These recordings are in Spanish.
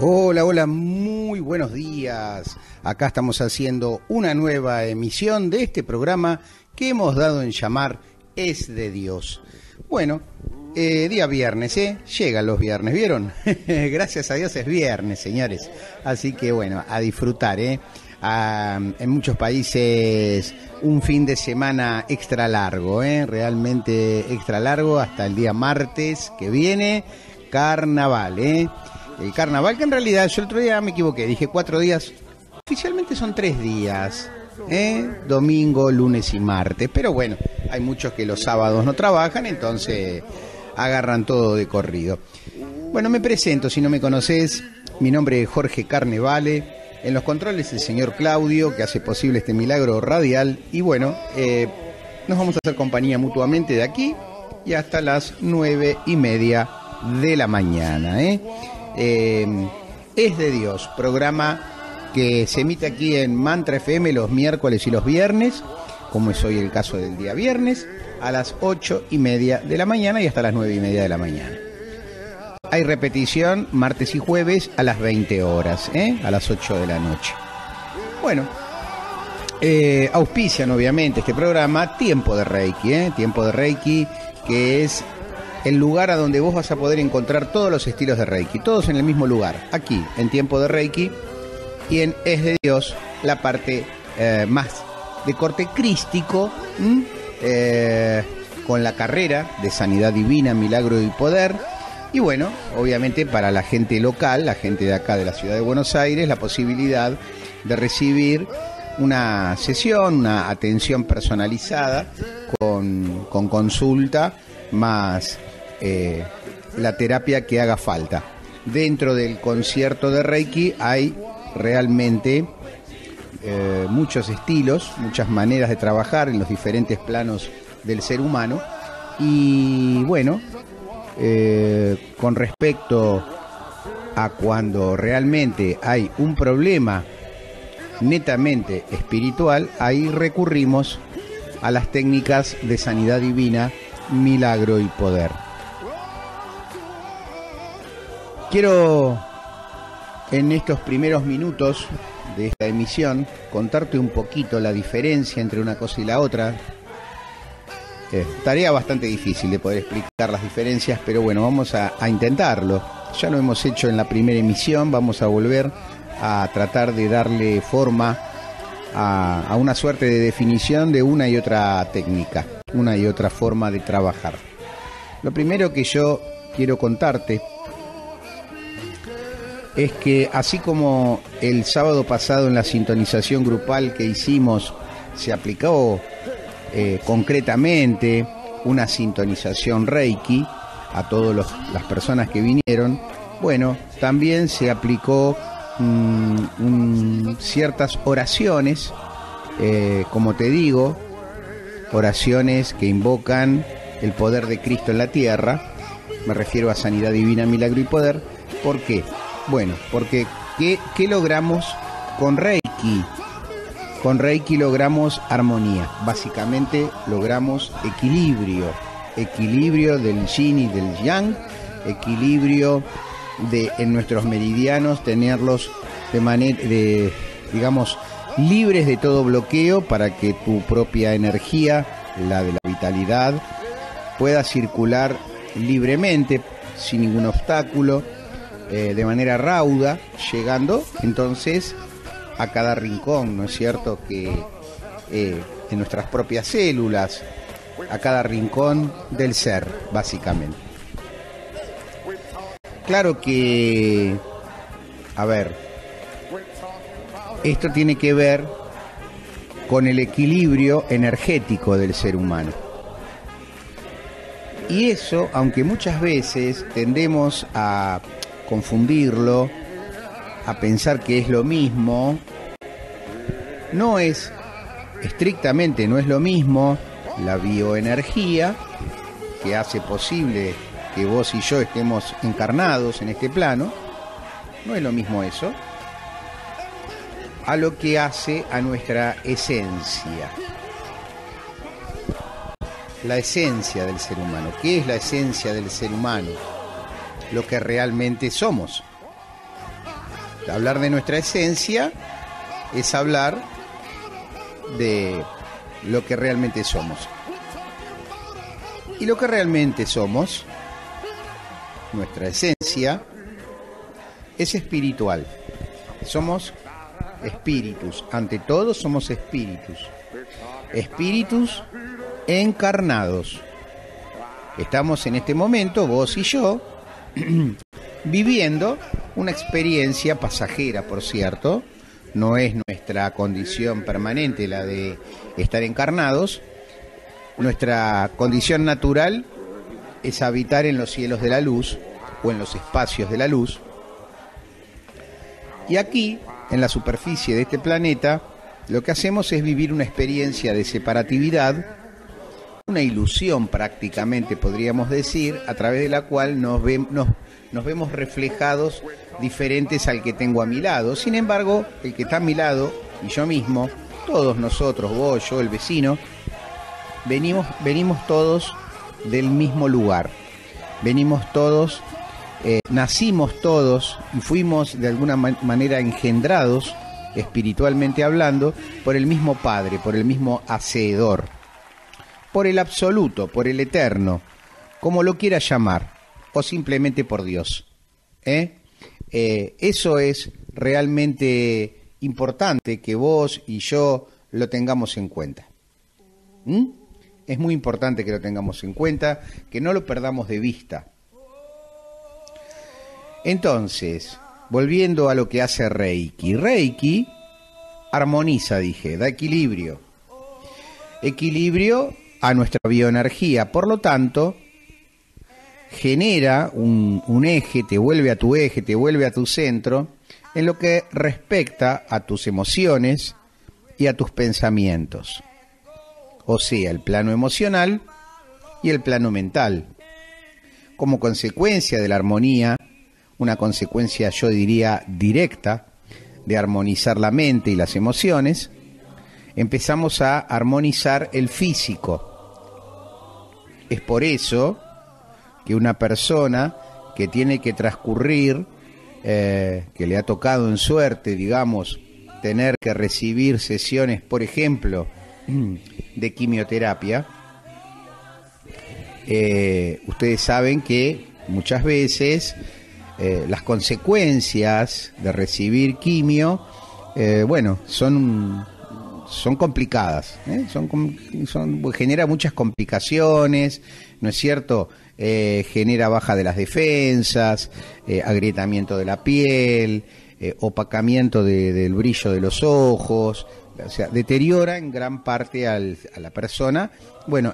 Hola, hola, muy buenos días. Acá estamos haciendo una nueva emisión de este programa que hemos dado en llamar Es de Dios. Bueno, día viernes, llegan los viernes, ¿vieron? Gracias a Dios es viernes, señores. Así que bueno, a disfrutar, en muchos países un fin de semana extra largo, realmente extra largo, hasta el día martes que viene, carnaval, El carnaval, que en realidad yo el otro día me equivoqué, dije 4 días, oficialmente son 3 días, domingo, lunes y martes, pero bueno, hay muchos que los sábados no trabajan, entonces agarran todo de corrido. Bueno, me presento, si no me conocés, mi nombre es Jorge Carnevale, en los controles el señor Claudio, que hace posible este milagro radial, y bueno, nos vamos a hacer compañía mutuamente de aquí y hasta las 9:30 de la mañana, Es de Dios, programa que se emite aquí en Mantra FM los miércoles y los viernes, como es hoy el caso del día viernes, a las 8:30 de la mañana y hasta las 9:30 de la mañana. Hay repetición martes y jueves a las 20 horas, a las 8 de la noche. Bueno, auspician obviamente este programa Tiempo de Reiki, Tiempo de Reiki, que es el lugar a donde vos vas a poder encontrar todos los estilos de Reiki, todos en el mismo lugar, aquí, en Tiempo de Reiki, y en Es de Dios, la parte más de corte crístico, con la carrera de Sanidad Divina, Milagro y Poder, y bueno, obviamente para la gente local, la gente de acá de la ciudad de Buenos Aires, la posibilidad de recibir una sesión, una atención personalizada con consulta, más la terapia que haga falta. Dentro del concierto de Reiki hay realmente muchos estilos, muchas maneras de trabajar en los diferentes planos del ser humano. Y bueno, con respecto a cuando realmente hay un problema netamente espiritual, ahí recurrimos a las técnicas de sanidad divina, milagro y poder. Quiero en estos primeros minutos de esta emisión contarte un poquito la diferencia entre una cosa y la otra. Tarea bastante difícil de poder explicar las diferencias, pero bueno, vamos a intentarlo. Ya lo hemos hecho en la primera emisión, vamos a volver a tratar de darle forma a una suerte de definición de una y otra técnica, una y otra forma de trabajar. Lo primero que yo quiero contarte es que así como el sábado pasado en la sintonización grupal que hicimos se aplicó concretamente una sintonización Reiki a todas las personas que vinieron, bueno, también se aplicó ciertas oraciones, como te digo, oraciones que invocan el poder de Cristo en la tierra. Me refiero a sanidad divina, milagro y poder. ¿Por qué? Bueno, porque ¿qué logramos con Reiki? Con Reiki logramos armonía, básicamente logramos equilibrio del yin y del yang, equilibrio en nuestros meridianos, tenerlos de manera, digamos, libres de todo bloqueo para que tu propia energía, la de la vitalidad, pueda circular libremente, sin ningún obstáculo, de manera rauda, llegando entonces a cada rincón, ¿no es cierto?, que en nuestras propias células, a cada rincón del ser, básicamente. Claro que, a ver, esto tiene que ver con el equilibrio energético del ser humano. Y eso, aunque muchas veces tendemos a confundirlo, a pensar que es lo mismo, no es, estrictamente no es lo mismo la bioenergía que hace posible que vos y yo estemos encarnados en este plano, no es lo mismo eso, a lo que hace a nuestra esencia. La esencia del ser humano. ¿Qué es la esencia del ser humano? Lo que realmente somos. Hablar de nuestra esencia es hablar de lo que realmente somos. Y lo que realmente somos, nuestra esencia, es espiritual. Somos espíritus. Ante todo somos espíritus. Espíritus encarnados. Estamos en este momento, vos y yo, viviendo una experiencia pasajera, por cierto. No es nuestra condición permanente la de estar encarnados. Nuestra condición natural es habitar en los cielos de la luz o en los espacios de la luz. Y aquí, en la superficie de este planeta, lo que hacemos es vivir una experiencia de separatividad, una ilusión prácticamente, podríamos decir, a través de la cual nos vemos reflejados diferentes al que tengo a mi lado. Sin embargo, el que está a mi lado, y yo mismo, todos nosotros, vos, yo, el vecino, venimos todos del mismo lugar. Venimos todos, nacimos todos y fuimos de alguna manera engendrados, espiritualmente hablando, por el mismo Padre, por el mismo Hacedor, por el absoluto, por el eterno, como lo quiera llamar, o simplemente por Dios. Eso es realmente importante que vos y yo lo tengamos en cuenta. Es muy importante que lo tengamos en cuenta, que no lo perdamos de vista. Entonces, volviendo a lo que hace Reiki. Reiki armoniza, dije, da equilibrio. Equilibrio a nuestra bioenergía, por lo tanto, genera un eje, te vuelve a tu eje, te vuelve a tu centro, en lo que respecta a tus emociones y a tus pensamientos. O sea, el plano emocional y el plano mental. Como consecuencia de la armonía, una consecuencia, yo diría, directa, de armonizar la mente y las emociones, empezamos a armonizar el físico. Es por eso que una persona que tiene que transcurrir, que le ha tocado en suerte, digamos, tener que recibir sesiones, por ejemplo, de quimioterapia, ustedes saben que muchas veces las consecuencias de recibir quimio, son complicadas, genera muchas complicaciones, ¿no es cierto? Genera baja de las defensas, agrietamiento de la piel, opacamiento del brillo de los ojos, o sea, deteriora en gran parte a la persona,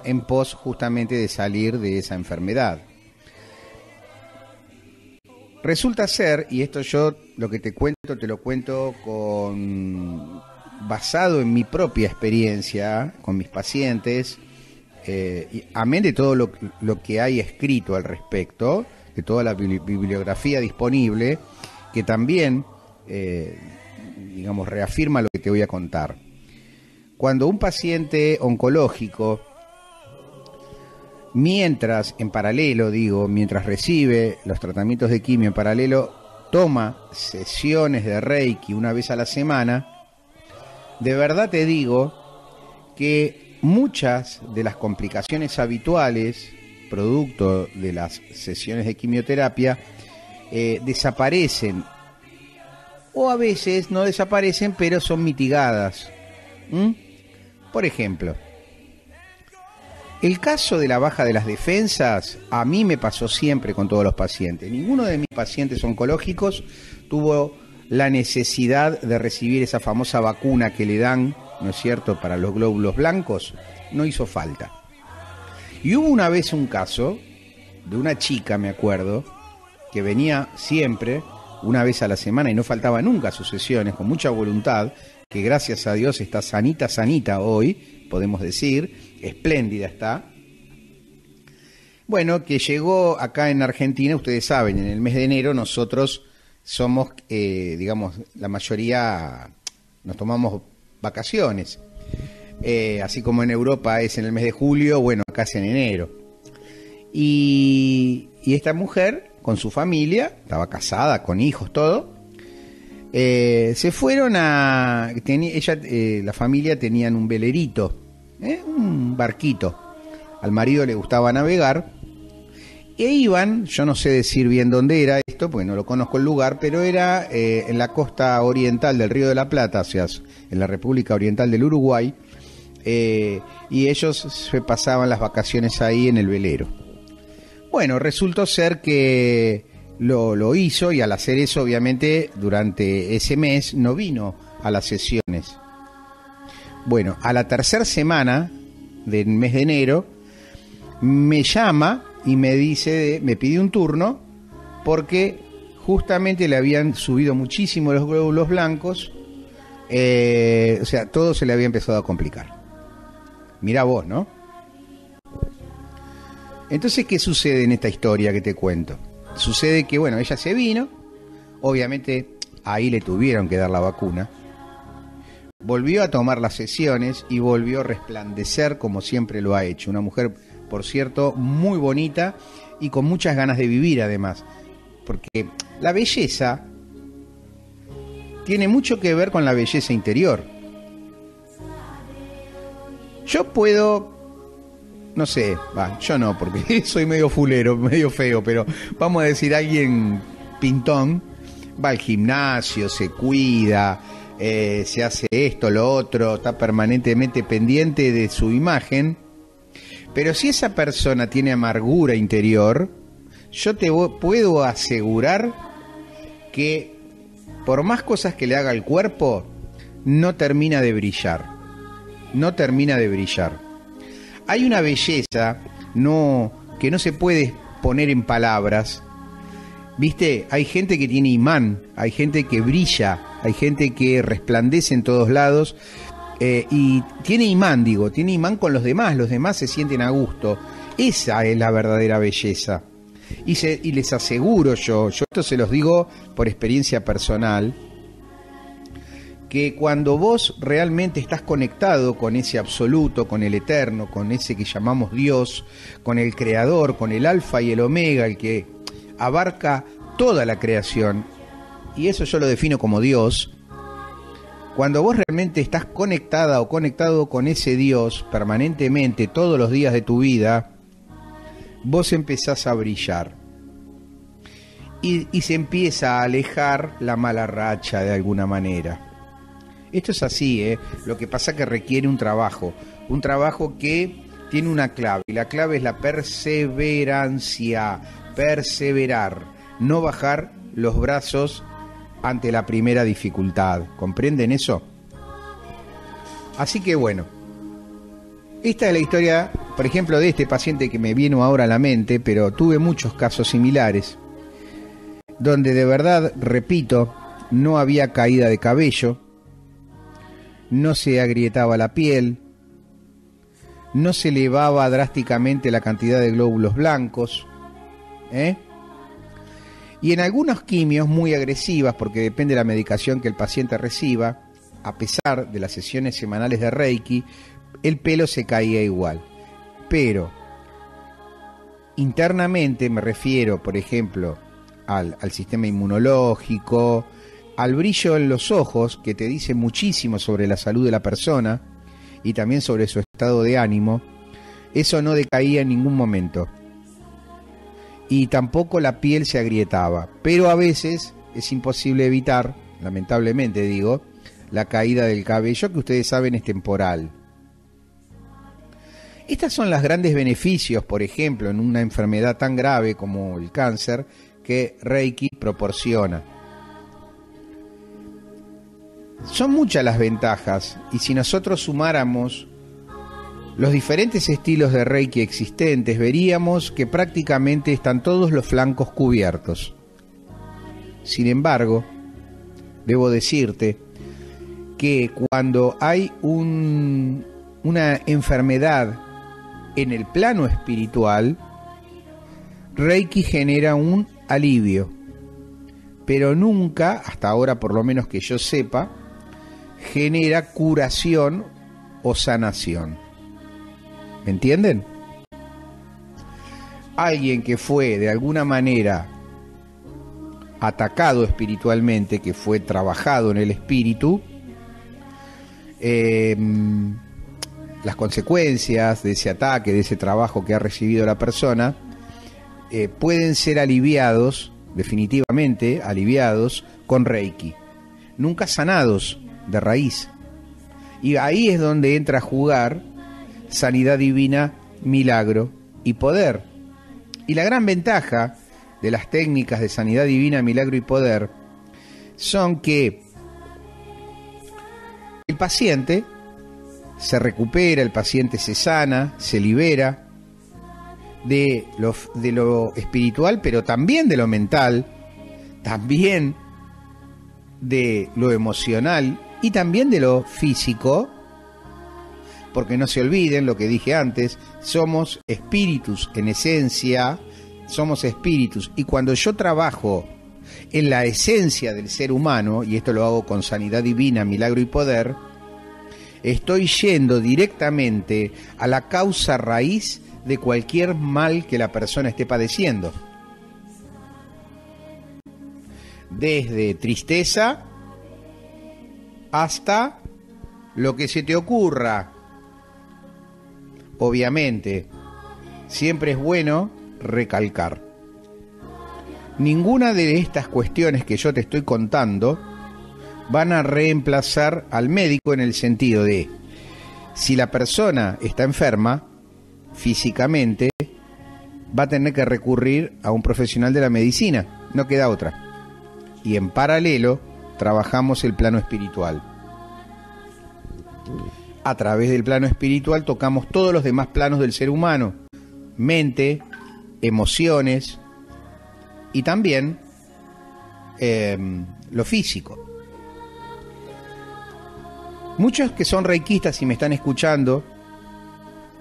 en pos justamente de salir de esa enfermedad. Resulta ser, y esto yo lo que te lo cuento basado en mi propia experiencia con mis pacientes, y amén de todo lo que hay escrito al respecto, de toda la bibliografía disponible, que también, reafirma lo que te voy a contar. Cuando un paciente oncológico, mientras recibe los tratamientos de quimio en paralelo, toma sesiones de Reiki una vez a la semana, de verdad te digo que muchas de las complicaciones habituales, producto de las sesiones de quimioterapia, desaparecen, o a veces no desaparecen, pero son mitigadas. Por ejemplo, el caso de la baja de las defensas, a mí me pasó siempre con todos los pacientes. Ninguno de mis pacientes oncológicos tuvo la necesidad de recibir esa famosa vacuna que le dan, ¿no es cierto?, para los glóbulos blancos. No hizo falta. Y hubo una vez un caso de una chica, me acuerdo, que venía siempre, una vez a la semana, y no faltaba nunca a sus sesiones, con mucha voluntad, que gracias a Dios está sanita hoy, podemos decir, espléndida está. Bueno, que llegó acá en Argentina, ustedes saben, en el mes de enero nosotros somos, la mayoría nos tomamos vacaciones. Así como en Europa es en el mes de julio, acá es en enero. Y esta mujer, con su familia, estaba casada, con hijos, todo, se fueron a... la familia tenían un velerito, un barquito. Al marido le gustaba navegar. E iban, yo no sé decir bien dónde era esto, porque no lo conozco el lugar, pero era en la costa oriental del Río de la Plata, o sea, en la República Oriental del Uruguay, y ellos se pasaban las vacaciones ahí en el velero. Bueno, resultó ser que lo hizo, y al hacer eso, obviamente, durante ese mes no vino a las sesiones. Bueno, a la tercera semana del mes de enero, me llama y me dice, me pide un turno, porque justamente le habían subido muchísimo los glóbulos blancos, o sea, todo se le había empezado a complicar. Mirá vos, ¿no? Entonces, ¿qué sucede en esta historia que te cuento? Sucede que, bueno, ella se vino, obviamente ahí le tuvieron que dar la vacuna, volvió a tomar las sesiones y volvió a resplandecer como siempre lo ha hecho. Una mujer, por cierto, muy bonita y con muchas ganas de vivir además, porque la belleza tiene mucho que ver con la belleza interior. Yo puedo, no sé, yo no, porque soy medio fulero, medio feo, pero vamos a decir, alguien pintón, va al gimnasio, se cuida, se hace esto, lo otro, está permanentemente pendiente de su imagen. Pero si esa persona tiene amargura interior, yo te puedo asegurar que por más cosas que le haga el cuerpo, no termina de brillar. No termina de brillar. Hay una belleza que no se puede poner en palabras. ¿Viste? Hay gente que tiene imán, hay gente que brilla, hay gente que resplandece en todos lados. Y tiene imán con los demás se sienten a gusto. Esa es la verdadera belleza. Y les aseguro yo esto se los digo por experiencia personal, que cuando vos realmente estás conectado con ese absoluto, con el eterno, con ese que llamamos Dios, con el creador, con el alfa y el omega, el que abarca toda la creación, y eso yo lo defino como Dios. Cuando vos realmente estás conectada o conectado con ese Dios permanentemente, todos los días de tu vida, vos empezás a brillar. Y se empieza a alejar la mala racha de alguna manera. Esto es así, Lo que pasa es que requiere un trabajo que tiene una clave, y la clave es la perseverancia, perseverar, no bajar los brazos ante la primera dificultad. ¿Comprenden eso? Así que bueno, esta es la historia, por ejemplo, de este paciente que me vino ahora a la mente, pero tuve muchos casos similares, donde de verdad, repito, no había caída de cabello, no se agrietaba la piel, no se elevaba drásticamente la cantidad de glóbulos blancos, y en algunas quimios muy agresivas, porque depende de la medicación que el paciente reciba, a pesar de las sesiones semanales de Reiki, el pelo se caía igual. Pero internamente me refiero, por ejemplo, al sistema inmunológico, al brillo en los ojos, que te dice muchísimo sobre la salud de la persona y también sobre su estado de ánimo. Eso no decaía en ningún momento. Y tampoco la piel se agrietaba, pero a veces es imposible evitar, lamentablemente digo, la caída del cabello, que ustedes saben es temporal. Estos son los grandes beneficios, por ejemplo, en una enfermedad tan grave como el cáncer, que Reiki proporciona. Son muchas las ventajas, y si nosotros sumáramos los diferentes estilos de Reiki existentes, veríamos que prácticamente están todos los flancos cubiertos. Sin embargo, debo decirte que cuando hay una enfermedad en el plano espiritual, Reiki genera un alivio, pero nunca, hasta ahora por lo menos que yo sepa, genera curación o sanación. ¿Me entienden? Alguien que fue de alguna manera atacado espiritualmente, que fue trabajado en el espíritu, las consecuencias de ese ataque, de ese trabajo que ha recibido la persona, pueden ser aliviados, definitivamente aliviados, con Reiki. Nunca sanados de raíz. Y ahí es donde entra a jugar sanidad divina, milagro y poder. Y la gran ventaja de las técnicas de sanidad divina, milagro y poder son que el paciente se recupera, el paciente se sana, se libera de lo espiritual, pero también de lo mental, también de lo emocional y también de lo físico, porque no se olviden lo que dije antes, somos espíritus en esencia, somos espíritus, y cuando yo trabajo en la esencia del ser humano, y esto lo hago con sanidad divina, milagro y poder, estoy yendo directamente a la causa raíz de cualquier mal que la persona esté padeciendo. Desde tristeza hasta lo que se te ocurra. Obviamente, siempre es bueno recalcar: ninguna de estas cuestiones que yo te estoy contando van a reemplazar al médico, en el sentido de, si la persona está enferma físicamente, va a tener que recurrir a un profesional de la medicina, no queda otra. Y en paralelo trabajamos el plano espiritual. A través del plano espiritual tocamos todos los demás planos del ser humano: mente, emociones y también lo físico. Muchos que son reikistas y me están escuchando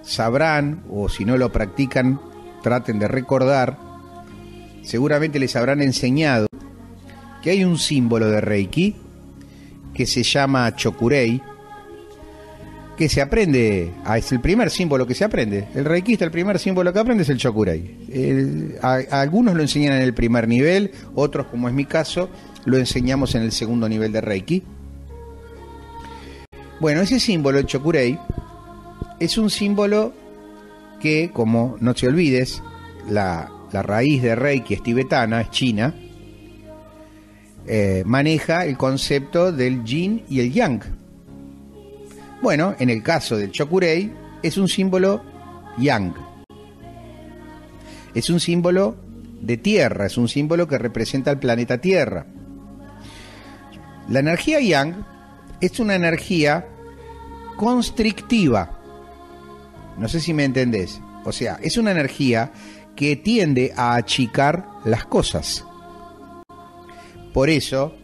sabrán, o si no lo practican, traten de recordar, seguramente les habrán enseñado que hay un símbolo de Reiki que se llama Chokurei, que se aprende, es el primer símbolo que se aprende. El reikista, el primer símbolo que aprende es el Chokurei. Algunos lo enseñan en el primer nivel, otros, como es mi caso, lo enseñamos en el segundo nivel de Reiki. Bueno, ese símbolo, el Chokurei, es un símbolo que, como no te olvides, la raíz de Reiki es tibetana, es china, maneja el concepto del yin y el yang. Bueno, en el caso del Chokurei, es un símbolo yang. Es un símbolo de tierra, es un símbolo que representa al planeta Tierra. La energía yang es una energía constrictiva. No sé si me entendés. O sea, es una energía que tiende a achicar las cosas. Por eso,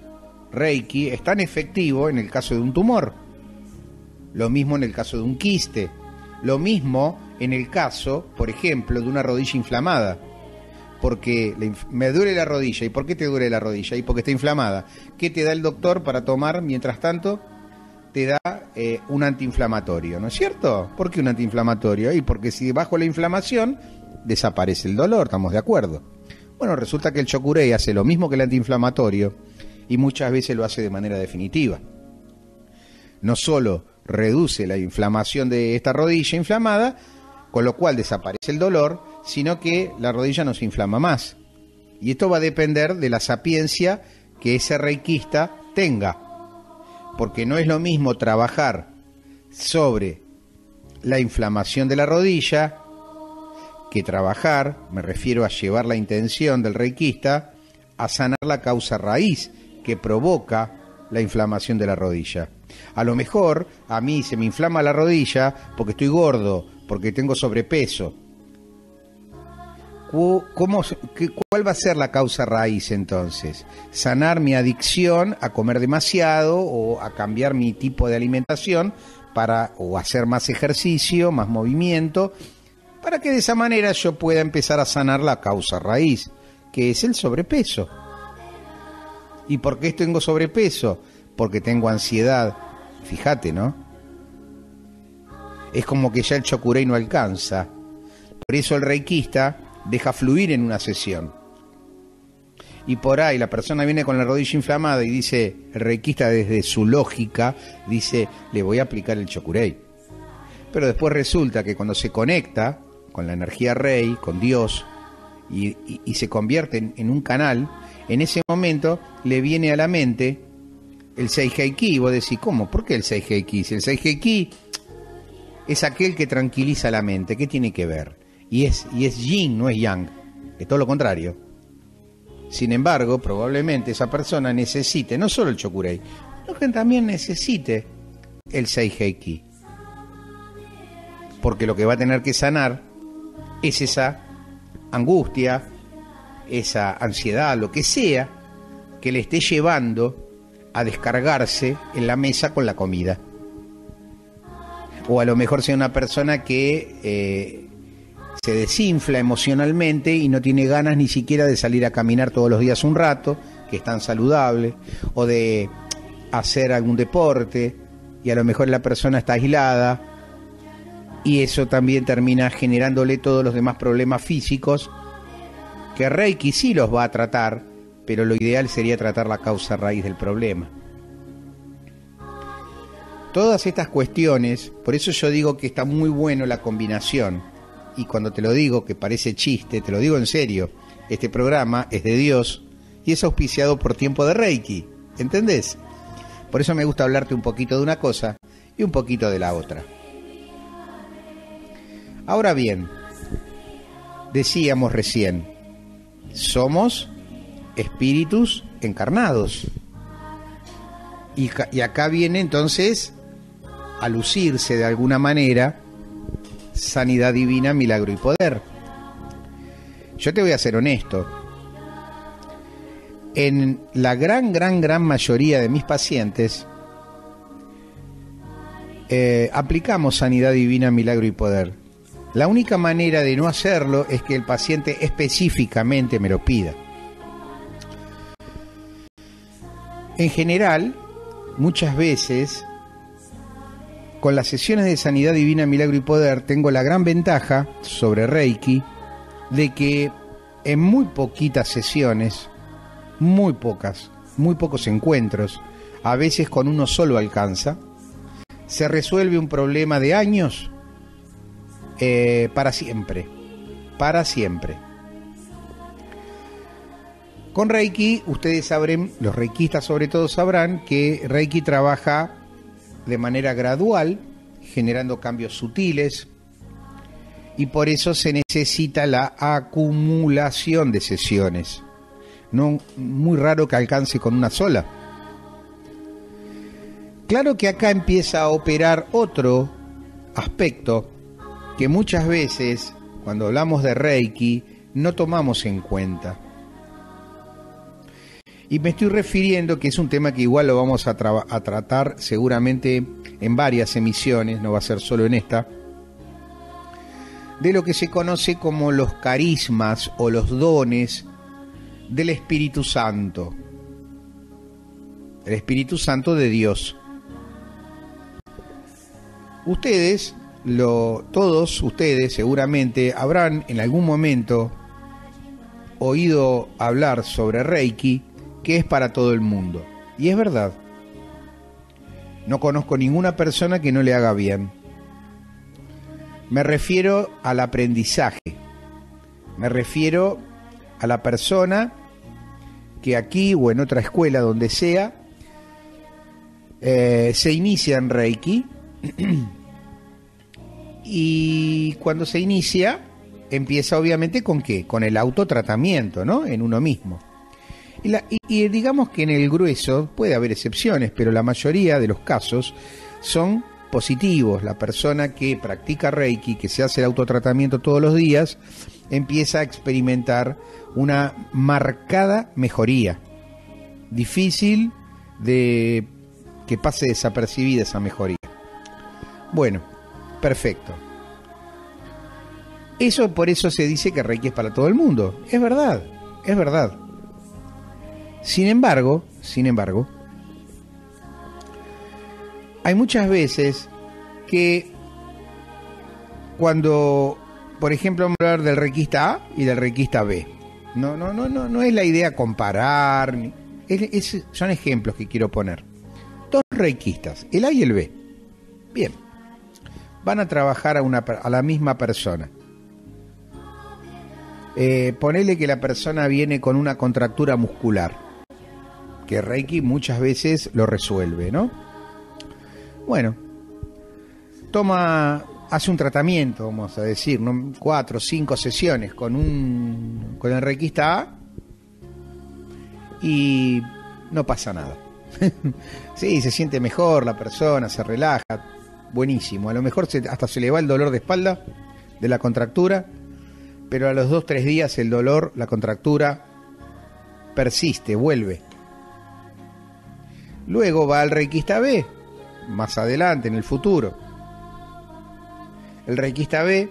Reiki es tan efectivo en el caso de un tumor. Lo mismo en el caso de un quiste. Lo mismo en el caso, por ejemplo, de una rodilla inflamada. Porque me duele la rodilla. ¿Y por qué te duele la rodilla? Y porque está inflamada. ¿Qué te da el doctor para tomar mientras tanto? Te da un antiinflamatorio, ¿no es cierto? ¿Por qué un antiinflamatorio? Y porque si bajo la inflamación desaparece el dolor, ¿estamos de acuerdo? Bueno, resulta que el Chokurei hace lo mismo que el antiinflamatorio y muchas veces lo hace de manera definitiva. No solo reduce la inflamación de esta rodilla inflamada, con lo cual desaparece el dolor, sino que la rodilla no se inflama más. Y esto va a depender de la sapiencia que ese reikista tenga. Porque no es lo mismo trabajar sobre la inflamación de la rodilla que trabajar, me refiero a llevar la intención del reikista a sanar la causa raíz que provoca la inflamación de la rodilla. A lo mejor a mí se me inflama la rodilla porque estoy gordo, porque tengo sobrepeso. ¿Cuál va a ser la causa raíz entonces? Sanar mi adicción a comer demasiado o a cambiar mi tipo de alimentación o hacer más ejercicio, más movimiento, para que de esa manera yo pueda empezar a sanar la causa raíz, que es el sobrepeso. ¿Y por qué tengo sobrepeso? Porque tengo ansiedad. Fíjate, ¿no? Es como que ya el Chokurei no alcanza. Por eso el reikista deja fluir en una sesión. y por ahí la persona viene con la rodilla inflamada y dice, el reikista desde su lógica, dice, le voy a aplicar el chokurei. Pero después resulta que cuando se conecta con la energía rei, con Dios, y se convierte en un canal, en ese momento le viene a la mente el Seigeiki, y vos decís, ¿cómo? ¿Por qué el Seigeiki? Si el Seigeiki es aquel que tranquiliza la mente, ¿qué tiene que ver? Y es yin, no es yang, es todo lo contrario. Sin embargo, probablemente esa persona necesite no solo el chokurei, sino que también necesite el Seigeiki. Porque lo que va a tener que sanar es esa angustia, esa ansiedad, lo que sea, que le esté llevando a descargarse en la mesa con la comida. O a lo mejor sea una persona que se desinfla emocionalmente y no tiene ganas ni siquiera de salir a caminar todos los días un rato, que es tan saludable, o de hacer algún deporte, y a lo mejor la persona está aislada, y eso también termina generándole todos los demás problemas físicos, que Reiki sí los va a tratar, pero lo ideal sería tratar la causa raíz del problema. Todas estas cuestiones, por eso yo digo que está muy bueno la combinación, y cuando te lo digo, que parece chiste, te lo digo en serio, este programa es de Dios y es auspiciado por Tiempo de Reiki, ¿entendés? Por eso me gusta hablarte un poquito de una cosa y un poquito de la otra. Ahora bien, decíamos recién, somos espíritus encarnados. Y acá viene entonces a lucirse de alguna manera sanidad divina, milagro y poder. Yo te voy a ser honesto. En la gran mayoría de mis pacientes aplicamos sanidad divina, milagro y poder. La única manera de no hacerlo es que el paciente específicamente me lo pida. En general, muchas veces, con las sesiones de sanidad divina, milagro y poder, tengo la gran ventaja sobre Reiki de que en muy poquitas sesiones, muy pocos encuentros, a veces con uno solo alcanza, se resuelve un problema de años para siempre. Con Reiki, ustedes sabrán, los reikistas sobre todo sabrán, que Reiki trabaja de manera gradual, generando cambios sutiles, y por eso se necesita la acumulación de sesiones. No, muy raro que alcance con una sola. Claro que acá empieza a operar otro aspecto que muchas veces, cuando hablamos de Reiki, no tomamos en cuenta. Y me estoy refiriendo, que es un tema que igual lo vamos a tratar seguramente en varias emisiones, no va a ser solo en esta, de lo que se conoce como los carismas o los dones del Espíritu Santo. El Espíritu Santo de Dios. Todos ustedes seguramente habrán en algún momento oído hablar sobre Reiki, que es para todo el mundo. Y es verdad. No conozco ninguna persona que no le haga bien. Me refiero al aprendizaje. Me refiero a la persona que aquí o en otra escuela, donde sea, se inicia en Reiki. Y cuando se inicia, empieza obviamente ¿con qué? Con el autotratamiento, ¿no? En uno mismo. Y digamos que en el grueso puede haber excepciones, pero la mayoría de los casos son positivos. La persona que practica Reiki, que se hace el autotratamiento todos los días, empieza a experimentar una marcada mejoría. Difícil de que pase desapercibida esa mejoría. Bueno, perfecto. Por eso se dice que Reiki es para todo el mundo. Es verdad, es verdad. Sin embargo, hay muchas veces que cuando, por ejemplo, vamos a hablar del reikista A y del reikista B. No es la idea comparar. Son ejemplos que quiero poner. Dos reikistas, el A y el B. Bien. Van a trabajar a la misma persona. Ponele que la persona viene con una contractura muscular, que Reiki muchas veces lo resuelve, ¿no? Bueno, hace un tratamiento, vamos a decir, ¿no? 4 o 5 sesiones con el reikista A y no pasa nada. Sí, se siente mejor la persona, se relaja, buenísimo. A lo mejor hasta se le va el dolor de espalda de la contractura, pero a los 2-3 días el dolor, la contractura persiste, vuelve. Luego va al reikista B, más adelante, en el futuro. El reikista B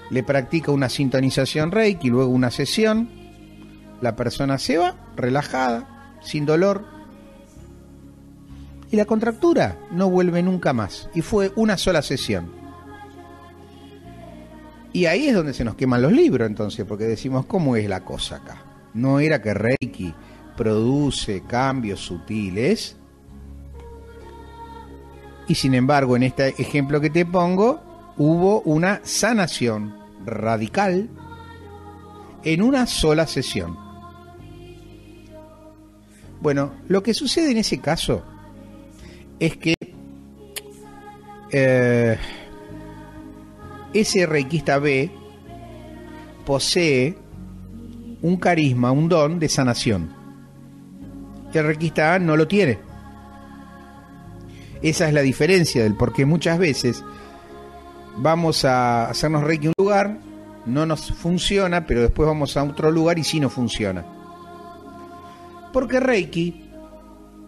le practica una sintonización reiki, luego una sesión. La persona se va relajada, sin dolor, y la contractura no vuelve nunca más. Y fue una sola sesión. Y ahí es donde se nos queman los libros, entonces, porque decimos, ¿cómo es la cosa acá? No era que Reiki produce cambios sutiles. Y sin embargo, en este ejemplo que te pongo, hubo una sanación radical en una sola sesión. Bueno, lo que sucede en ese caso es que ese reikista B posee un carisma, un don de sanación. El reikista A no lo tiene. Esa es la diferencia del por qué muchas veces vamos a hacernos reiki en un lugar, no nos funciona, pero después vamos a otro lugar y sí nos funciona. Porque reiki,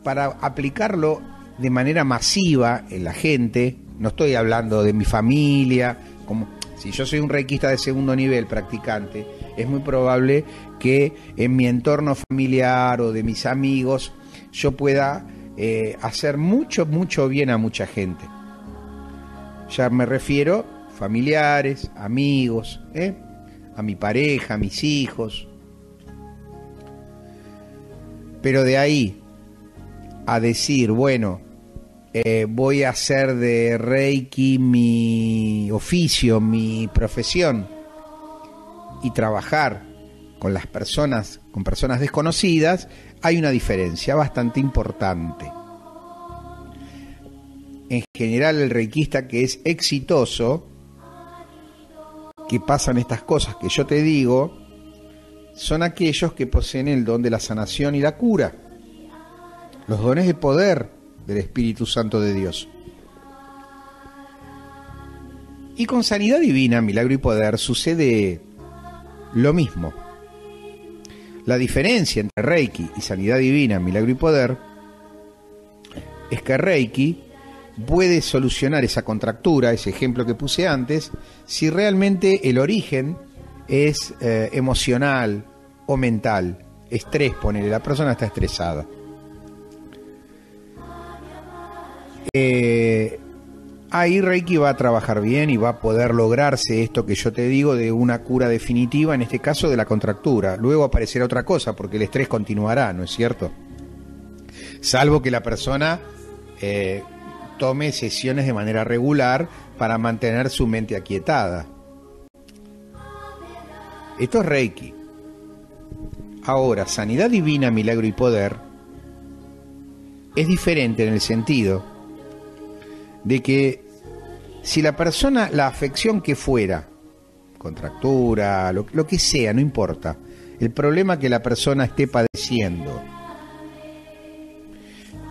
para aplicarlo de manera masiva en la gente, no estoy hablando de mi familia, como si yo soy un reikista de segundo nivel practicante, es muy probable que en mi entorno familiar o de mis amigos yo pueda hacer mucho bien a mucha gente. Ya me refiero familiares, amigos, a mi pareja, a mis hijos. Pero de ahí a decir, bueno, voy a hacer de Reiki mi oficio, mi profesión, y trabajar con las personas, con personas desconocidas, hay una diferencia bastante importante. En general, el reikista que es exitoso, que pasan estas cosas que yo te digo, son aquellos que poseen el don de la sanación y la cura, los dones de poder del Espíritu Santo de Dios. Y con sanidad divina, milagro y poder sucede lo mismo. La diferencia entre Reiki y sanidad divina, milagro y poder, es que Reiki puede solucionar esa contractura, ese ejemplo que puse antes, si realmente el origen es emocional o mental. Estrés, ponele, la persona está estresada. Ahí Reiki va a trabajar bien y va a poder lograrse esto que yo te digo de una cura definitiva, en este caso de la contractura. Luego aparecerá otra cosa, porque el estrés continuará, ¿no es cierto? Salvo que la persona tome sesiones de manera regular para mantener su mente aquietada. Esto es Reiki. Ahora, sanidad divina, milagro y poder es diferente en el sentido de que si la persona, la afección que fuera, contractura, lo que sea, no importa, el problema que la persona esté padeciendo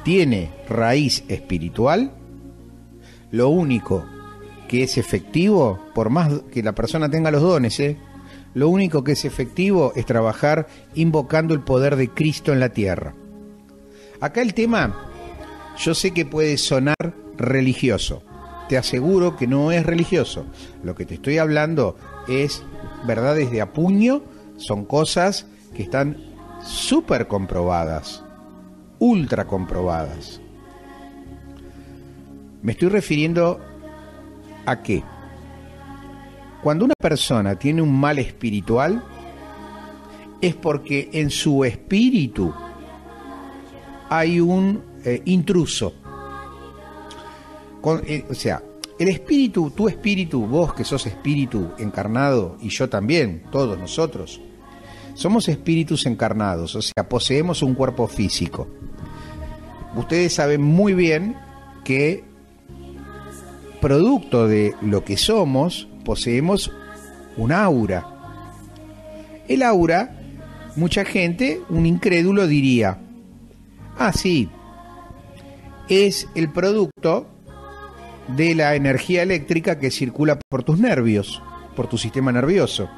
tiene raíz espiritual, lo único que es efectivo, por más que la persona tenga los dones, lo único que es efectivo es trabajar invocando el poder de Cristo en la tierra. Acá el tema, yo sé que puede sonar religioso, te aseguro que no es religioso. Lo que te estoy hablando es verdades de a puño, son cosas que están súper comprobadas, ultra comprobadas. Me estoy refiriendo a que cuando una persona tiene un mal espiritual, es porque en su espíritu hay un intruso. O sea, el espíritu, tu espíritu, vos que sos espíritu encarnado, y yo también, todos nosotros, somos espíritus encarnados, o sea, poseemos un cuerpo físico. Ustedes saben muy bien que, producto de lo que somos, poseemos un aura. El aura, mucha gente, un incrédulo diría, ah, sí, es el producto de la energía eléctrica que circula por tus nervios, por tu sistema nervioso.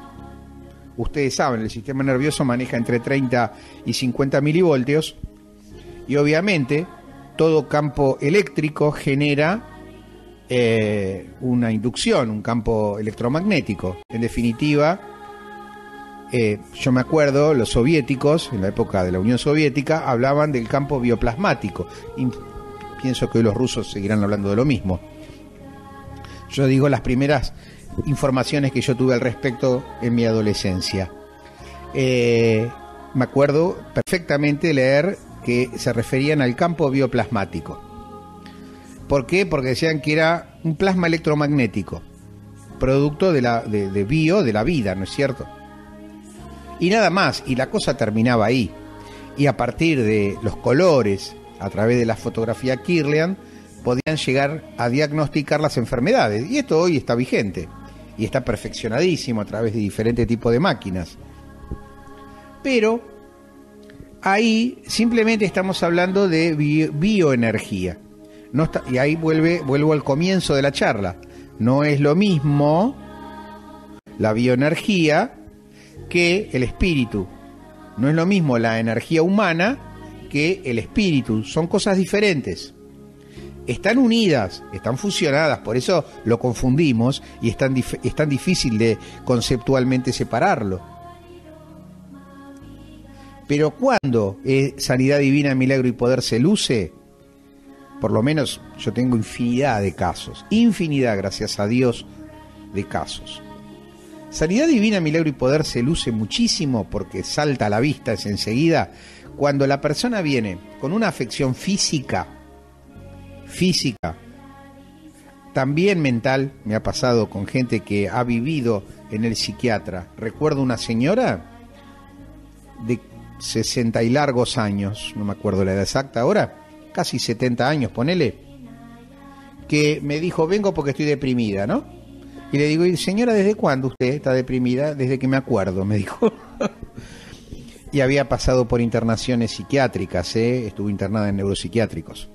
Ustedes saben, el sistema nervioso maneja entre 30 y 50 milivoltios y obviamente todo campo eléctrico genera una inducción, un campo electromagnético. En definitiva, yo me acuerdo, los soviéticos, en la época de la Unión Soviética, hablaban del campo bioplasmático. Y pienso que hoy los rusos seguirán hablando de lo mismo. Yo digo las primeras informaciones que yo tuve al respecto en mi adolescencia. Me acuerdo perfectamente leer que se referían al campo bioplasmático. ¿Por qué? Porque decían que era un plasma electromagnético, producto de la vida, ¿no es cierto? Y nada más, y la cosa terminaba ahí. Y a partir de los colores, a través de la fotografía Kirlian, podían llegar a diagnosticar las enfermedades. Y esto hoy está vigente y está perfeccionadísimo a través de diferentes tipos de máquinas. Pero ahí simplemente estamos hablando de bioenergía. No está, y ahí vuelvo al comienzo de la charla. No es lo mismo la bioenergía que el espíritu. No es lo mismo la energía humana que el espíritu. Son cosas diferentes. Están unidas, están fusionadas, por eso lo confundimos y es tan difícil de conceptualmente separarlo. Pero cuando sanidad divina, milagro y poder se luce, por lo menos yo tengo infinidad de casos, infinidad, gracias a Dios, de casos. Sanidad divina, milagro y poder se luce muchísimo porque salta a la vista, es enseguida, cuando la persona viene con una afección física, también mental. Me ha pasado con gente que ha vivido en el psiquiatra. Recuerdo una señora de 60 y largos años, no me acuerdo la edad exacta ahora, casi 70 años, ponele, que me dijo, vengo porque estoy deprimida, ¿no? Y le digo, señora, ¿desde cuándo usted está deprimida? Desde que me acuerdo, me dijo. Y había pasado por internaciones psiquiátricas, estuvo internada en neuropsiquiátricos.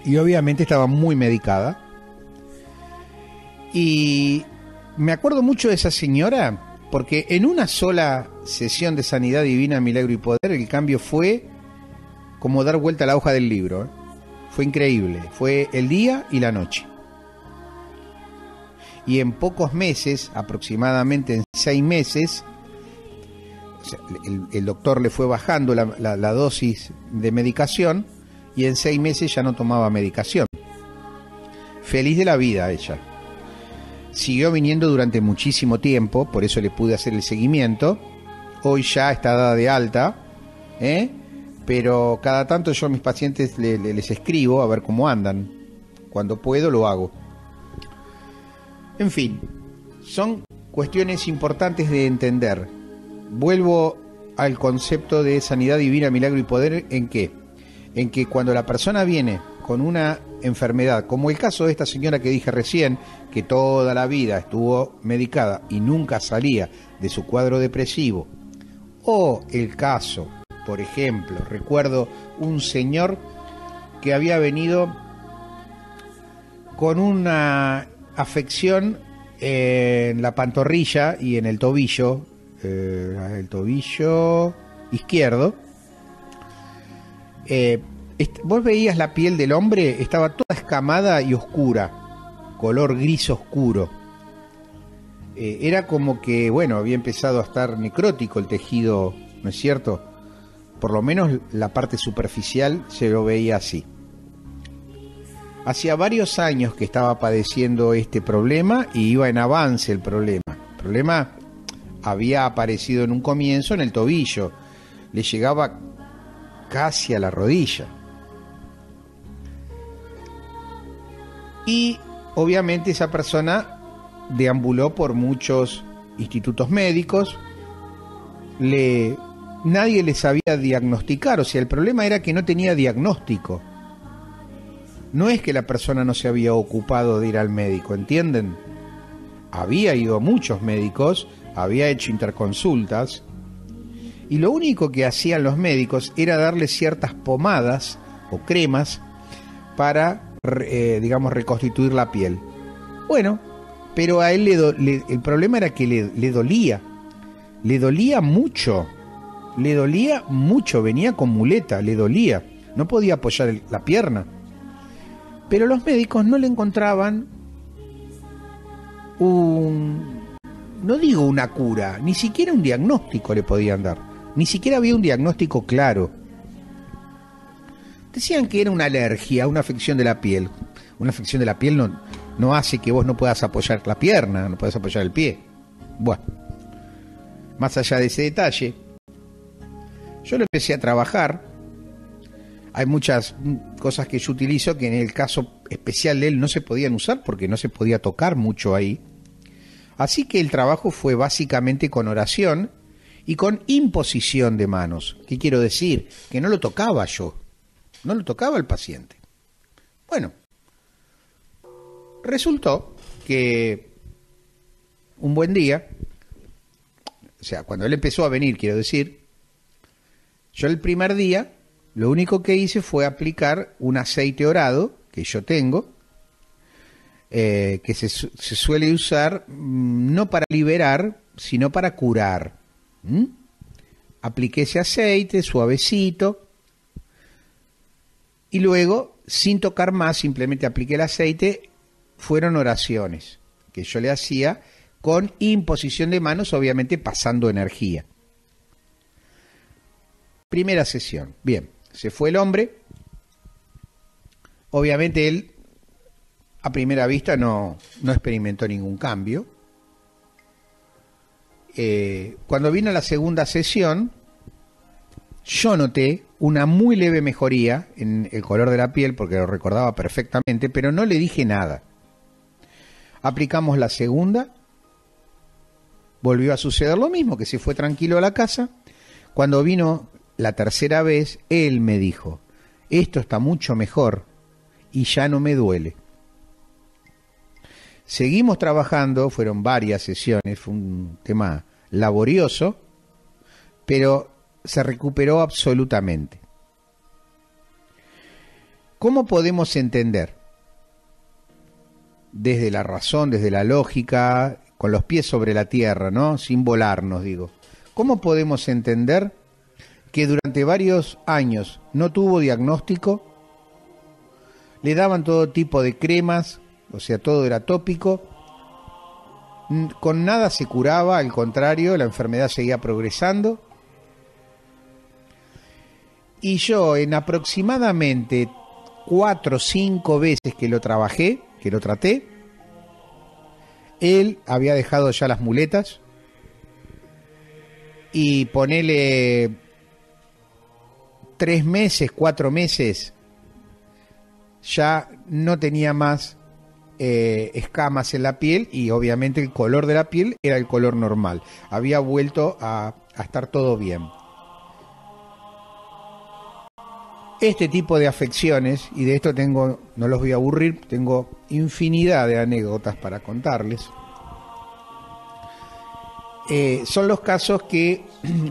Y obviamente estaba muy medicada. Y me acuerdo mucho de esa señora, porque en una sola sesión de sanidad divina, milagro y poder, el cambio fue como dar vuelta a la hoja del libro. Fue increíble, fue el día y la noche. Y en pocos meses, aproximadamente en 6 meses, o sea, el doctor le fue bajando la dosis de medicación, y en 6 meses ya no tomaba medicación. Feliz de la vida ella. Siguió viniendo durante muchísimo tiempo, por eso le pude hacer el seguimiento. Hoy ya está dada de alta, pero cada tanto yo a mis pacientes les escribo a ver cómo andan. Cuando puedo lo hago. En fin, son cuestiones importantes de entender. Vuelvo al concepto de sanidad divina, milagro y poder, ¿en qué? En que cuando la persona viene con una enfermedad, como el caso de esta señora que dije recién, que toda la vida estuvo medicada y nunca salía de su cuadro depresivo, o el caso, por ejemplo, recuerdo un señor que había venido con una afección en la pantorrilla y en el tobillo izquierdo. Vos veías la piel del hombre, estaba toda escamada y oscura, color gris oscuro. Era como que, bueno, había empezado a estar necrótico el tejido, ¿no es cierto? Por lo menos la parte superficial se lo veía así. Hacía varios años que estaba padeciendo este problema y iba en avance el problema. El problema había aparecido en un comienzo en el tobillo, le llegaba casi a la rodilla. Y obviamente esa persona deambuló por muchos institutos médicos, nadie le sabía diagnosticar, o sea, el problema era que no tenía diagnóstico. No es que la persona no se había ocupado de ir al médico, ¿entienden? Había ido a muchos médicos, había hecho interconsultas, y lo único que hacían los médicos era darle ciertas pomadas o cremas para, digamos, reconstituir la piel. Bueno, pero a él el problema era que le dolía mucho, venía con muleta, le dolía, no podía apoyar la pierna. Pero los médicos no le encontraban no digo una cura, ni siquiera un diagnóstico le podían dar, ni siquiera había un diagnóstico claro. Decían que era una alergia, una afección de la piel. Una afección de la piel no hace que vos no puedas apoyar la pierna, no puedas apoyar el pie. Bueno, más allá de ese detalle, yo lo empecé a trabajar. Hay muchas cosas que yo utilizo que en el caso especial de él no se podían usar porque no se podía tocar mucho ahí. Así que el trabajo fue básicamente con oración y con imposición de manos. ¿Qué quiero decir? Que no lo tocaba yo, no lo tocaba el paciente. Bueno, resultó que un buen día, o sea, cuando él empezó a venir, quiero decir, yo el primer día lo único que hice fue aplicar un aceite orado que yo tengo, que se suele usar no para liberar, sino para curar. Apliqué ese aceite suavecito y luego, sin tocar más, simplemente apliqué el aceite. Fueron oraciones que yo le hacía con imposición de manos, obviamente pasando energía. Primera sesión. Bien, se fue el hombre. Obviamente él, a primera vista, no experimentó ningún cambio. Cuando vino la segunda sesión, yo noté una muy leve mejoría en el color de la piel, porque lo recordaba perfectamente, pero no le dije nada. Aplicamos la segunda, volvió a suceder lo mismo, que se fue tranquilo a la casa. Cuando vino la tercera vez, él me dijo, esto está mucho mejor y ya no me duele. Seguimos trabajando, fueron varias sesiones, fue un tema laborioso, pero se recuperó absolutamente. ¿Cómo podemos entender? Desde la razón, desde la lógica, con los pies sobre la tierra, ¿no? Sin volarnos, digo. ¿Cómo podemos entender que durante varios años no tuvo diagnóstico? Le daban todo tipo de cremas, o sea, todo era tópico. Con nada se curaba, al contrario, la enfermedad seguía progresando. Y yo en aproximadamente 4 o 5 veces que lo trabajé, que lo traté, él había dejado ya las muletas y ponele 3 meses, 4 meses, ya no tenía más escamas en la piel y obviamente el color de la piel era el color normal. Había vuelto a estar todo bien. Este tipo de afecciones, y de esto tengo, no los voy a aburrir, tengo infinidad de anécdotas para contarles, son los casos que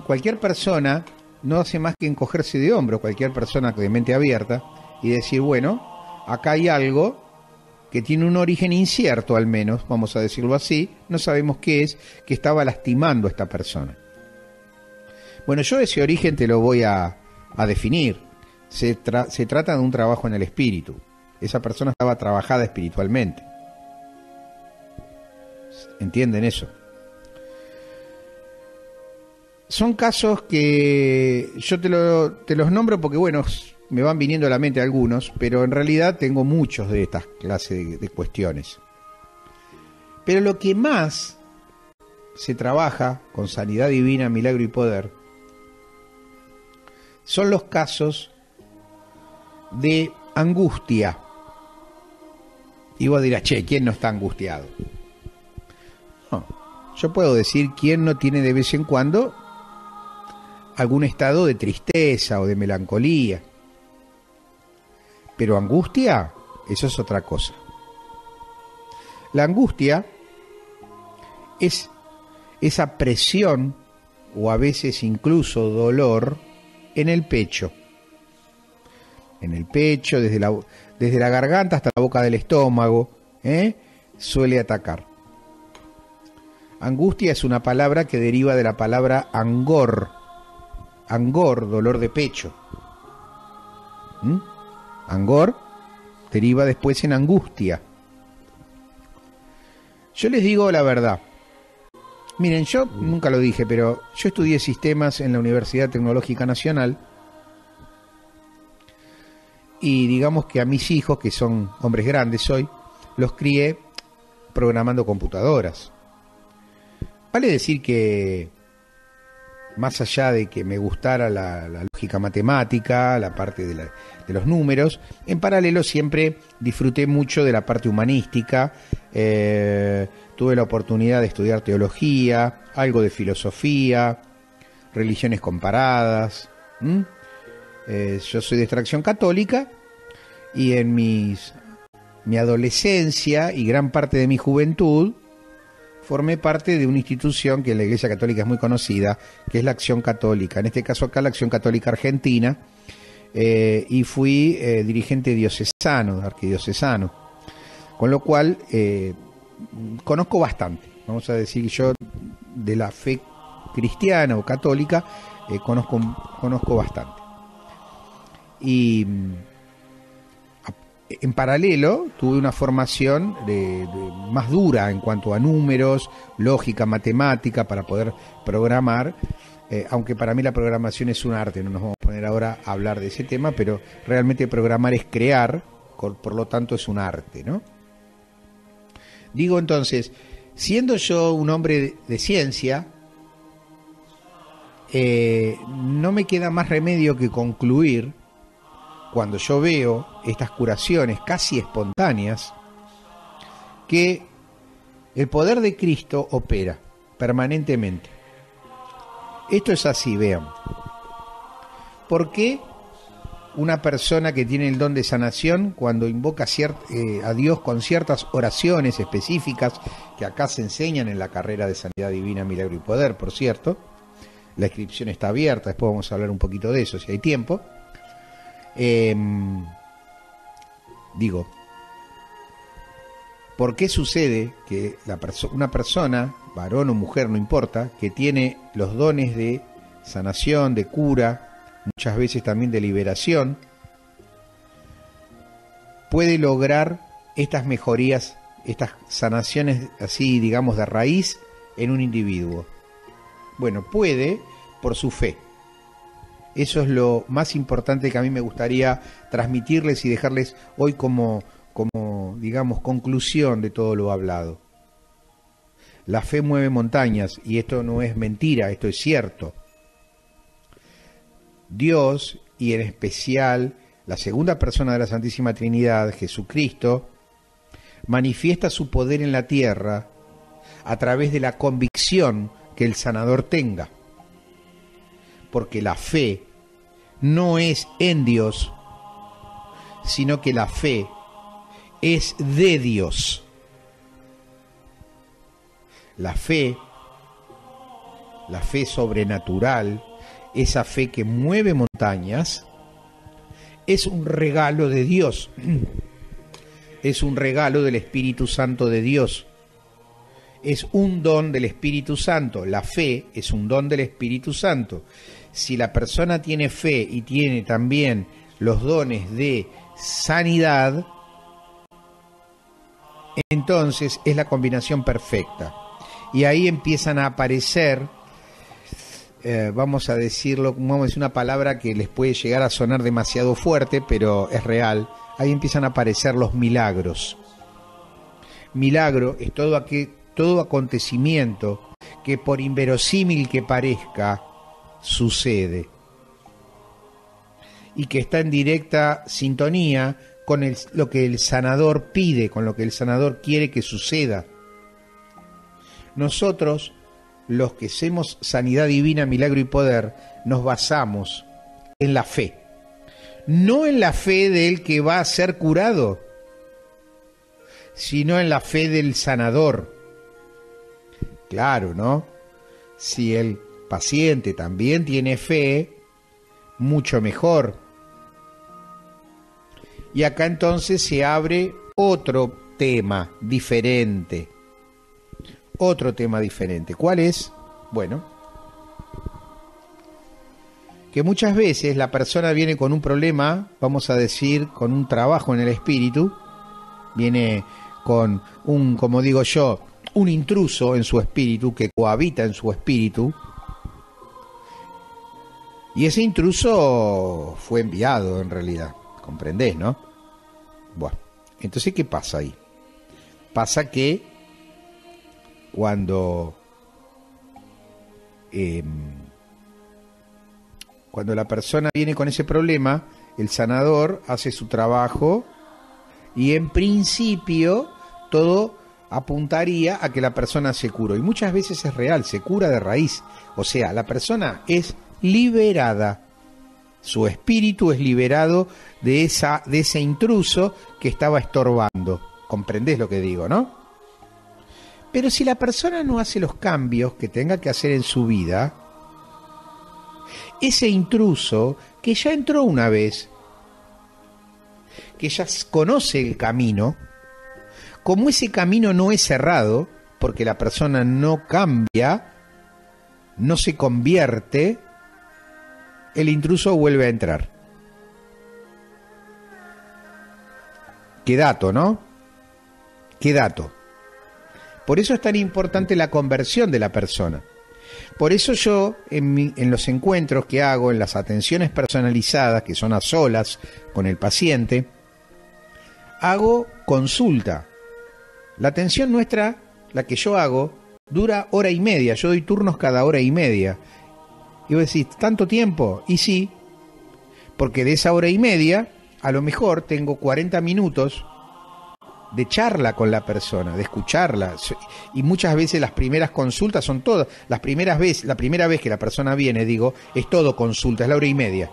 cualquier persona no hace más que encogerse de hombros, cualquier persona de mente abierta, y decir, bueno, acá hay algo que tiene un origen incierto, al menos, vamos a decirlo así, no sabemos qué es, que estaba lastimando a esta persona. Bueno, yo ese origen te lo voy a definir. Se trata de un trabajo en el espíritu. Esa persona estaba trabajada espiritualmente. ¿Entienden eso? Son casos que yo te los nombro porque, bueno, me van viniendo a la mente algunos, pero en realidad tengo muchos de estas clases de cuestiones. Pero lo que más se trabaja con sanidad divina, milagro y poder, son los casos de angustia. Y vos dirás, che, ¿quién no está angustiado? No, yo puedo decir quién no tiene de vez en cuando algún estado de tristeza o de melancolía. Pero angustia, eso es otra cosa. La angustia es esa presión o a veces incluso dolor en el pecho. En el pecho, desde la garganta hasta la boca del estómago, suele atacar. Angustia es una palabra que deriva de la palabra angor. Angor, dolor de pecho. Angor deriva después en angustia. Yo les digo la verdad. Miren, yo nunca lo dije, pero yo estudié sistemas en la Universidad Tecnológica Nacional y digamos que a mis hijos, que son hombres grandes hoy, los crié programando computadoras. Vale decir que más allá de que me gustara la lógica matemática, la parte de los números, en paralelo siempre disfruté mucho de la parte humanística. Tuve la oportunidad de estudiar teología, algo de filosofía, religiones comparadas. Yo soy de extracción católica y en mi adolescencia y gran parte de mi juventud formé parte de una institución que en la Iglesia Católica es muy conocida, que es la Acción Católica, en este caso acá la Acción Católica Argentina, y fui dirigente diocesano, arquidiocesano, con lo cual conozco bastante, vamos a decir, yo de la fe cristiana o católica conozco bastante. Y en paralelo tuve una formación más dura en cuanto a números, lógica, matemática, para poder programar, aunque para mí la programación es un arte, no nos vamos a poner ahora a hablar de ese tema, pero realmente programar es crear, por lo tanto es un arte, ¿no? Digo entonces, siendo yo un hombre de ciencia, no me queda más remedio que concluir, cuando yo veo estas curaciones casi espontáneas, que el poder de Cristo opera permanentemente. Esto es así, vean. ¿Por qué una persona que tiene el don de sanación, cuando invoca a Dios con ciertas oraciones específicas, que acá se enseñan en la carrera de Sanidad Divina, Milagro y Poder, por cierto, la inscripción está abierta, después vamos a hablar un poquito de eso si hay tiempo, digo, ¿por qué sucede que una persona, varón o mujer, no importa, que tiene los dones de sanación, de cura, muchas veces también de liberación, puede lograr estas mejorías, estas sanaciones así, digamos, de raíz en un individuo? Bueno, puede por su fe. Eso es lo más importante que a mí me gustaría transmitirles y dejarles hoy como digamos, conclusión de todo lo hablado. La fe mueve montañas, y esto no es mentira, esto es cierto. Dios, y en especial la segunda persona de la Santísima Trinidad, Jesucristo, manifiesta su poder en la tierra a través de la convicción que el sanador tenga. Porque la fe no es en Dios, sino que la fe es de Dios. La fe sobrenatural, esa fe que mueve montañas, es un regalo de Dios. Es un regalo del Espíritu Santo de Dios. Es un don del Espíritu Santo. La fe es un don del Espíritu Santo. Si la persona tiene fe y tiene también los dones de sanidad, entonces es la combinación perfecta. Y ahí empiezan a aparecer, vamos a decirlo, vamos a decir una palabra que les puede llegar a sonar demasiado fuerte, pero es real. Ahí empiezan a aparecer los milagros. Milagro es todo acontecimiento que por inverosímil que parezca, sucede. Y que está en directa sintonía con lo que el sanador pide, con lo que el sanador quiere que suceda. Nosotros, los que hacemos sanidad divina, milagro y poder, nos basamos en la fe. No en la fe del que va a ser curado, sino en la fe del sanador. Claro, ¿no? Si el paciente también tiene fe, mucho mejor. Y acá entonces se abre otro tema diferente. Otro tema diferente. ¿Cuál es? Bueno, que muchas veces la persona viene con un problema, vamos a decir, con un trabajo en el espíritu, viene con un, como digo yo, un intruso en su espíritu, que cohabita en su espíritu, y ese intruso fue enviado en realidad, ¿comprendés, no? Bueno, entonces, ¿qué pasa ahí? Pasa que cuando la persona viene con ese problema, el sanador hace su trabajo y en principio todo apuntaría a que la persona se curó. Y muchas veces es real, se cura de raíz. O sea, la persona es liberada. Su espíritu es liberado de ese intruso que estaba estorbando. ¿Comprendés lo que digo, no? Pero si la persona no hace los cambios que tenga que hacer en su vida, ese intruso que ya entró una vez, que ya conoce el camino, como ese camino no es cerrado, porque la persona no cambia, no se convierte, el intruso vuelve a entrar. Qué dato, ¿no? Qué dato. Por eso es tan importante la conversión de la persona. Por eso yo, en los encuentros que hago, en las atenciones personalizadas, que son a solas con el paciente, hago consulta. La atención nuestra, la que yo hago, dura 1:30. Yo doy turnos cada 1:30. Y vos decís, ¿tanto tiempo? Y sí, porque de esa 1:30, a lo mejor tengo 40 minutos de charla con la persona, de escucharla. Y muchas veces las primeras consultas son todas. La primera vez que la persona viene, digo, es todo consulta, es la 1:30.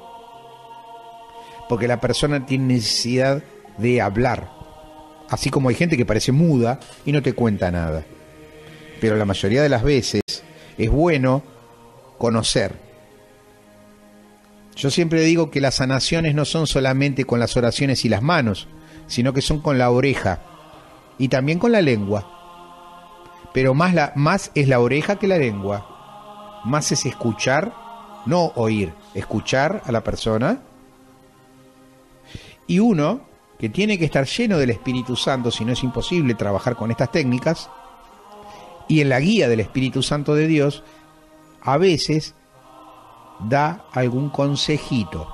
Porque la persona tiene necesidad de hablar. Así como hay gente que parece muda y no te cuenta nada. Pero la mayoría de las veces es bueno conocer. Yo siempre digo que las sanaciones no son solamente con las oraciones y las manos, sino que son con la oreja y también con la lengua. Pero más es la oreja que la lengua. Más es escuchar, no oír, escuchar a la persona. Y uno que tiene que estar lleno del Espíritu Santo, si no es imposible trabajar con estas técnicas, y en la guía del Espíritu Santo de Dios, a veces da algún consejito.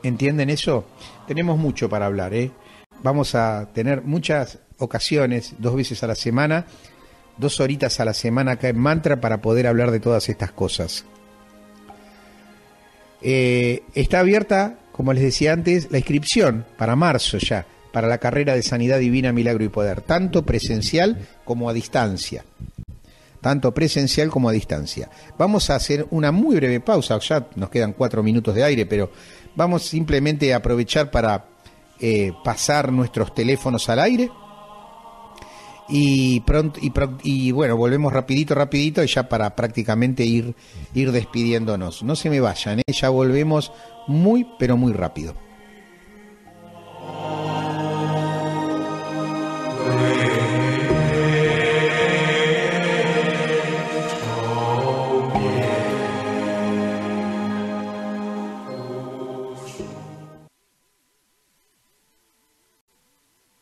¿Entienden eso? Tenemos mucho para hablar, ¿eh? Vamos a tener muchas ocasiones, 2 veces a la semana, 2 horitas a la semana acá en Mantra para poder hablar de todas estas cosas. Está abierta, como les decía antes, la inscripción para marzo ya, para la carrera de Sanidad Divina, Milagro y Poder, tanto presencial como a distancia. Tanto presencial como a distancia. Vamos a hacer una muy breve pausa, ya nos quedan 4 minutos de aire, pero vamos simplemente a aprovechar para pasar nuestros teléfonos al aire y bueno, volvemos rapidito y ya para prácticamente ir despidiéndonos. No se me vayan, ya volvemos muy pero muy rápido.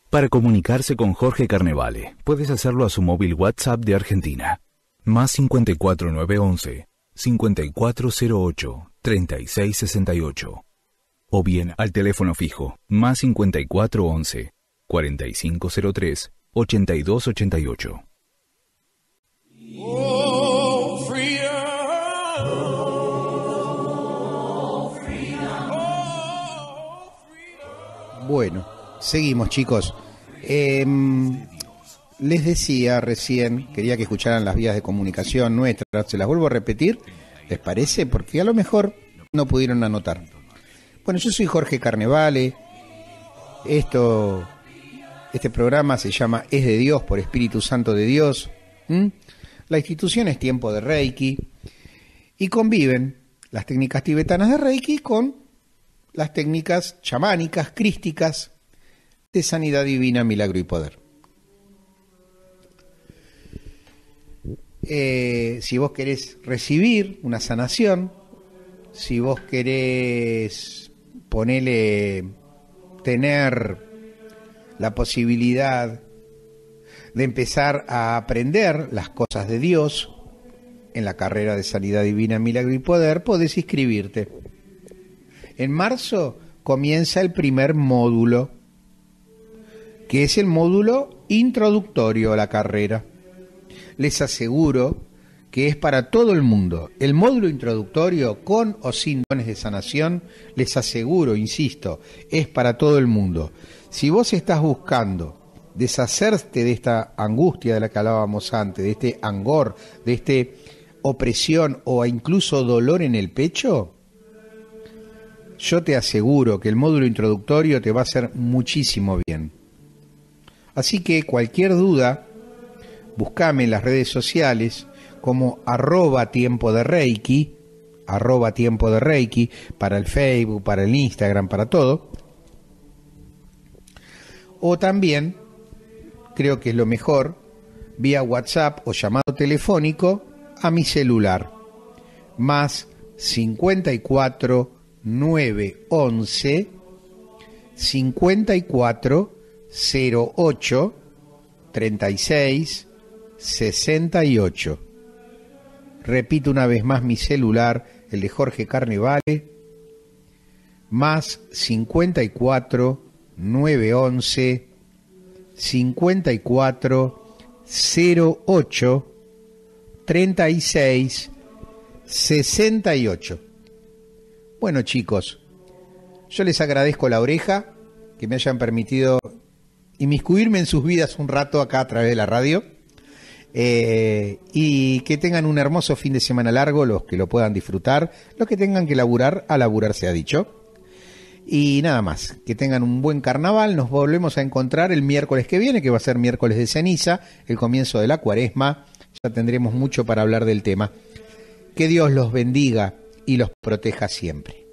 Para comunicarse con Jorge Carnevale, puedes hacerlo a su móvil WhatsApp de Argentina, más 54911 5408 3668, o bien al teléfono fijo, más 5411 4503 8288. Seguimos, chicos. Les decía recién, quería que escucharan las vías de comunicación nuestras, se las vuelvo a repetir, ¿les parece? Porque a lo mejor no pudieron anotar. Bueno, yo soy Jorge Carnevale, este programa se llama Es de Dios, por Espíritu Santo de Dios. La institución es Tiempo de Reiki y conviven las técnicas tibetanas de Reiki con las técnicas chamánicas, crísticas, de sanidad divina, milagro y poder. Si vos querés recibir una sanación, si vos querés tener la posibilidad de empezar a aprender las cosas de Dios en la carrera de sanidad divina, milagro y poder, podés inscribirte. En marzo comienza el primer módulo, que es el módulo introductorio a la carrera. Les aseguro que es para todo el mundo. El módulo introductorio, con o sin dones de sanación, les aseguro, insisto, es para todo el mundo. Si vos estás buscando deshacerte de esta angustia de la que hablábamos antes, de este angor, de esta opresión o incluso dolor en el pecho, yo te aseguro que el módulo introductorio te va a hacer muchísimo bien. Así que cualquier duda, buscame en las redes sociales como @tiempo de Reiki, @tiempo de Reiki, para el Facebook, para el Instagram, para todo. O también, creo que es lo mejor, vía WhatsApp o llamado telefónico a mi celular, más 54 911 54 08 36 68. Repito una vez más mi celular, el de Jorge Carnevale, más 54 911 54 08 36 68. Bueno, chicos, yo les agradezco la oreja, que me hayan permitido inmiscuirme en sus vidas un rato acá a través de la radio, y que tengan un hermoso fin de semana largo, los que lo puedan disfrutar, los que tengan que laburar, a laburar se ha dicho. Y nada más, que tengan un buen carnaval. Nos volvemos a encontrar el miércoles que viene, que va a ser miércoles de ceniza, el comienzo de la cuaresma. Ya tendremos mucho para hablar del tema. Que Dios los bendiga y los proteja siempre.